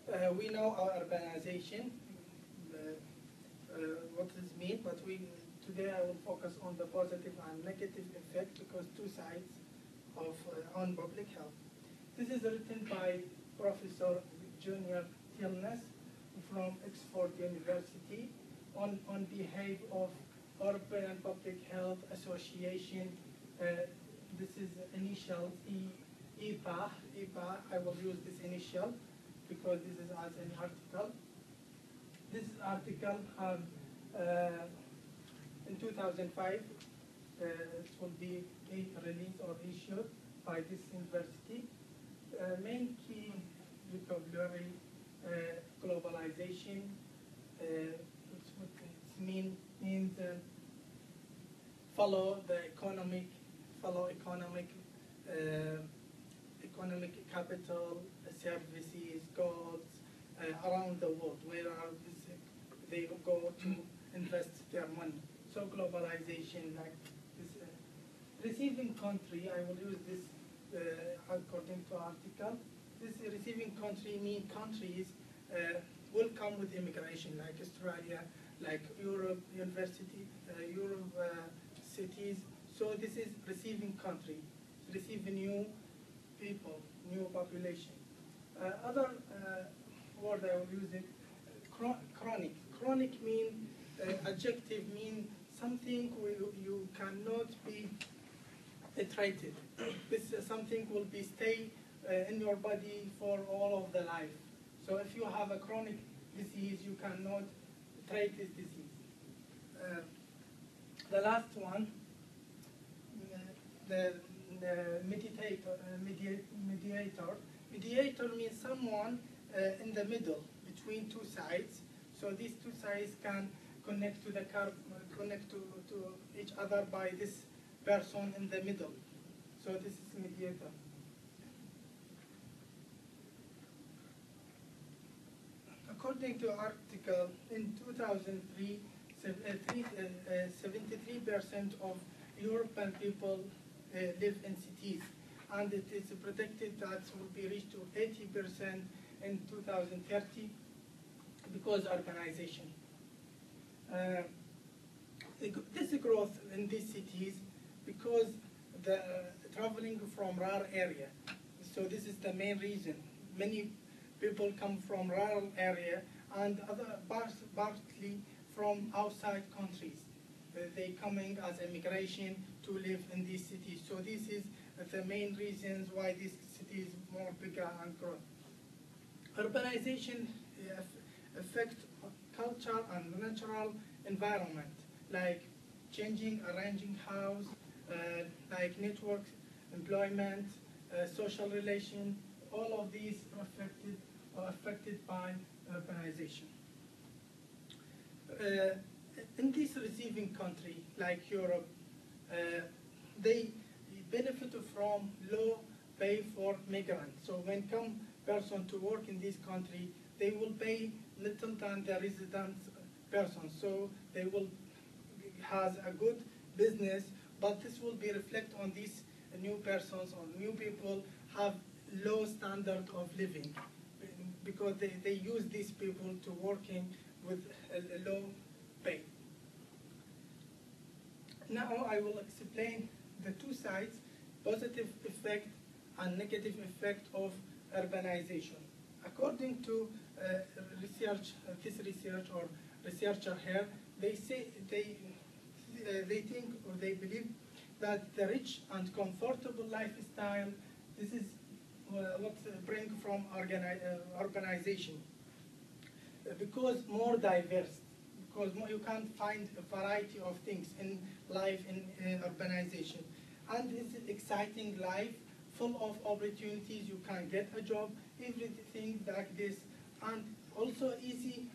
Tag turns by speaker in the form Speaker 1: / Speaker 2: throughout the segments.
Speaker 1: We know our urbanization, what this means, but today I will focus on the positive and negative effect because two sides of on public health. This is written by Professor Junior Tilnes from Oxford University on behalf of European Public Health Association. This is initial EPA. I will use this initial because this is as an article. This article have in 2005 it will be released or issued by this university. Main key vocabulary, globalization. Means follow economic capital, services, goods around the world, where they go to invest their money. So globalization, like this receiving country, I will use this according to article. This receiving country mean countries will come with immigration, like Australia, like Europe, Europe cities. So this is receiving country, receiving new people, new population. Other word I will use it, chronic. Chronic mean adjective mean something you cannot be treated. This something will be stay in your body for all of the life. So if you have a chronic disease, you cannot treat this disease. The last one, the mediator. Mediator means someone in the middle between two sides. So these two sides can connect to to each other by this person in the middle. So this is mediator. According to article in 2003, 73% of European people live in cities, and it is predicted that will be reached to 80% in 2030 because urbanization. This growth in these cities because the traveling from rural area. So this is the main reason. Many people come from rural area and other partly from outside countries. They coming as immigration to live in these cities. So this is the main reasons why these cities more bigger and grow. Urbanization affects culture and natural environment, like changing, arranging house, like network, employment, social relation. All of these are affected by urbanization. In this receiving country, like Europe, they benefit from low pay for migrants. So when come person to work in this country, they will pay little than the resident person. So they will has a good business, but this will be reflect on these new persons or new people have low standard of living because they use these people to working with a low pay. Now I will explain the two sides, positive effect and negative effect of urbanization. According to this research or researcher here, they say they think or they believe that the rich and comfortable lifestyle, this is what bring from organization, because more diverse, because you can't find a variety of things in life in urbanization, and it's an exciting life full of opportunities. You can get a job, everything like this, and also easy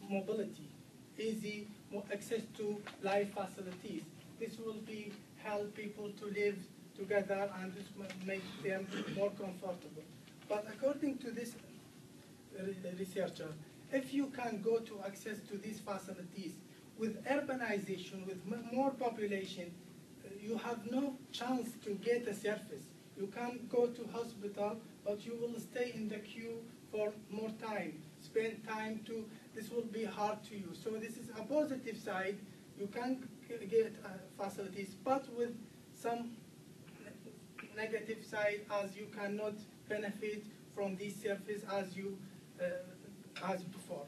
Speaker 1: mobility, easy access to life facilities. This will be help people to live together, and this will make them more comfortable. But according to this researcher, if you can go to access to these facilities with urbanization, with more population, you have no chance to get a service. You can go to hospital, but you will stay in the queue for more time, spend time to, this will be hard to you. So this is a positive side. You can get facilities, but with some negative side, as you cannot benefit from these services as before.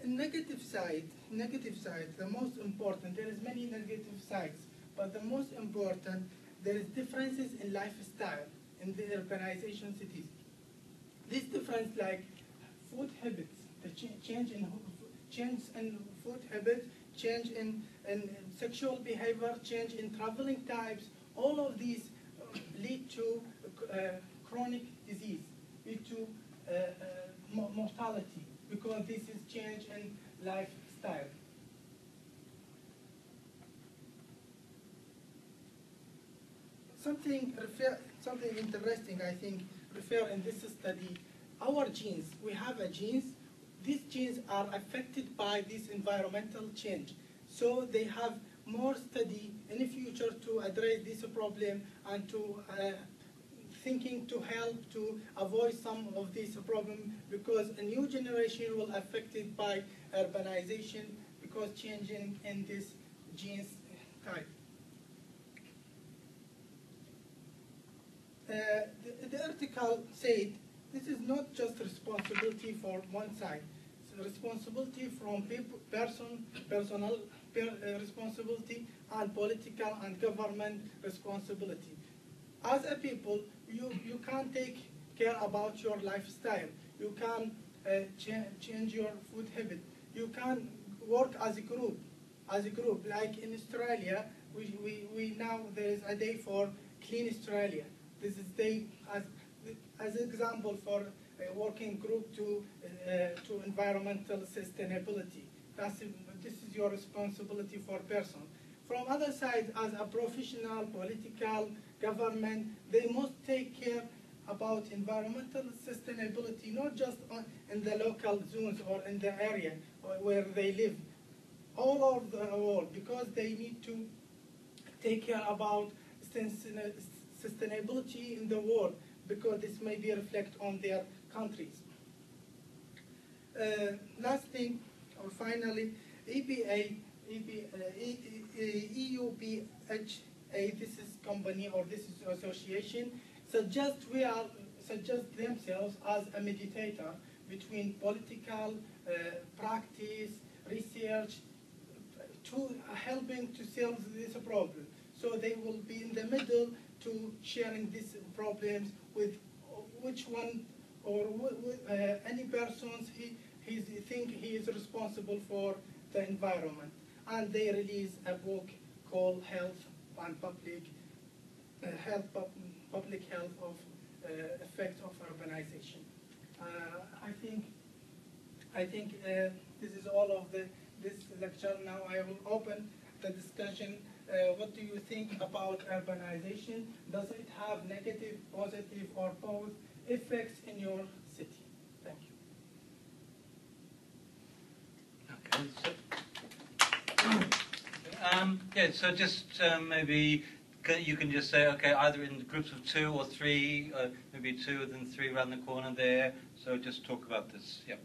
Speaker 1: Negative side, the most important, there is many negative sides, but the most important, there is differences in lifestyle in the urbanization cities. This difference, like food habits, the change in food habits, change in sexual behavior, change in traveling types, all of these lead to chronic disease, lead to mortality, because this is change in lifestyle. Something interesting, I think, refer in this study, our genes, we have a genes, these genes are affected by this environmental change. So they have more study in the future to address this problem and to thinking to help to avoid some of this problem, because a new generation will be affected by urbanization because changing in this genes type. The article said this is not just responsibility for one side. It's a responsibility from personal responsibility and political and government responsibility. As a people, you can't take care about your lifestyle. You can change your food habit. You can work as a group. Like in Australia, we now there is a day for Clean Australia. This is day as an example for a working group to environmental sustainability. This is your responsibility for person. From other side, as a professional, political, government, they must take care about environmental sustainability, not just in the local zones or in the area where they live, all over the world, because they need to take care about sustainability in the world, because this may be reflect on their countries. Last thing, or finally, EUPHA, this is company or this is association, suggest themselves as a mediator between political practice, research, to helping to solve this problem. So they will be in the middle to sharing these problems with which one or any persons he think he is responsible for the environment. And they release a book called Health and Public Health of Effects of Urbanization. I think this is all of this lecture. Now I will open the discussion. What do you think about urbanization? Does it have negative, positive, or both effects in your city? Thank you.
Speaker 2: Okay, so just maybe you can just say, okay, either in groups of 2 or 3, maybe 2 and then 3 around the corner there. So just talk about this. Yeah.